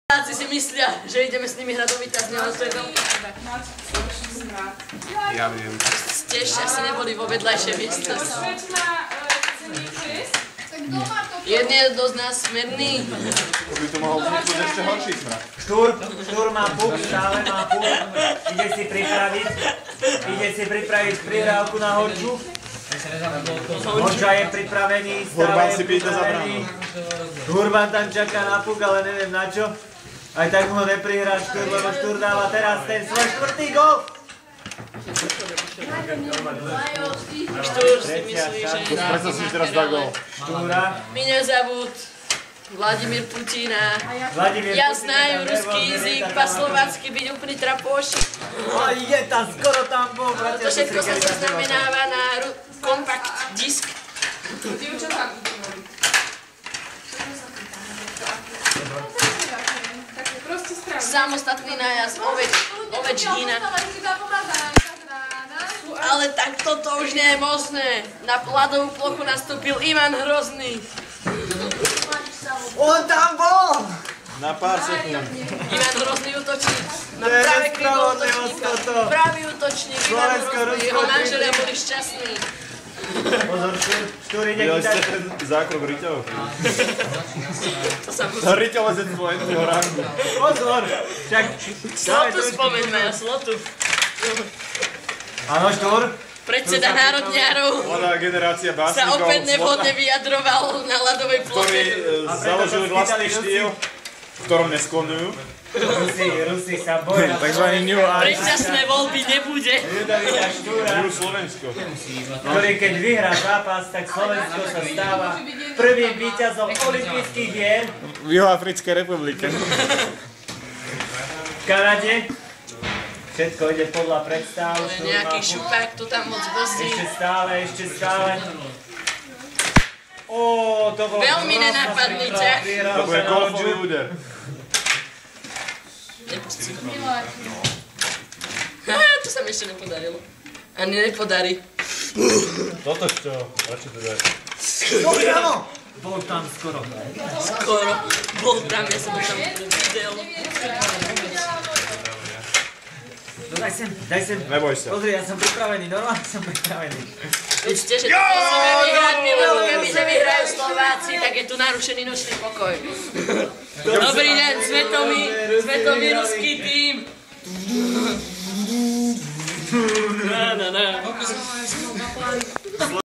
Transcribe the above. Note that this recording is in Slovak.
Slováci si myslia, že ideme s nimi hrať do víťazne, ale to je veľká chyba. Ja viem. Ste ešte asi neboli vo vedľajšej miestnosti. Jeden je dosť násmerný. To by to mohol vzniknúť ešte horší smrad. Štúr má puk, stále má puk. Ide si pripraviť prihrávku na Horču. Horča je pripravený, stále je pripravený. Hurban tam čaká na puk, ale neviem na čo. Aj tak mu ho neprihrá Štúr, lebo Štúr dáva teraz ten svoj štvrtý gól. Štúr si myslí, že je Prečo si teraz dá gól? Štúra. Mine zabud. Vladimír Putina. Ja znaju ruský jazyk, pa slovácky byť úplný trapošik. Je tam, skoro tam bol. To všetko sa zaznamenáva na kompakt disk. Samostatný nájazd ovečína. Ale tak toto už nie je možné. Na ľadovú plochu nastúpil Ivan Hrozný. On tam bol! Na pár sekúnd. Ivan Hrozný útočník. Práve krivol útočník. Pravý útočník. Ivan Hrozný. Jeho manželia boli šťastní. Pozor, Štúr ide Videli ste chytať. ten zákrok Riťov? To sa musí. Riťovazectvo NTho rangu. Pozor! Však... Slotu spomeňme, ja slotu. Áno, Štúr? Predseda národňárov Mladá generácia sa básnikov, opäť nevhodne vyjadroval na ľadovej ktorí ploche. založili vlastný štýl, v ktorom nesklonujú. Rusi sa boja. Takzvaný New Age. Predčasné voľby nebude. Ľudovita Štúra, New Slovensko. ktorý keď vyhrá zápas, tak Slovensko sa stáva prvým víťazom olympijských hier V Juhoafrickej republike. v Kanade. Všetko ide podľa predstav. Ale nejaký šupák to tam moc vozí. Ešte stále. Ó, to bol Veľmi nenápadný ťah. To bude golfový úder. To sa mi ešte nepodarilo. Ani nepodarí. Toto čo? Prečo to daj? Dobrý, áno! Bol tam skoro. Skoro. Bol tam, ja som to tam videl. No daj sem. Neboj sa. Pozri, ja som pripravený, normálne som pripravený. Učte, že to musíme vyhrať, lebo keby nevyhrajú Slováci, tak je tu narušený nočný pokoj. Dobrý deň, svetový ruský tím. Na.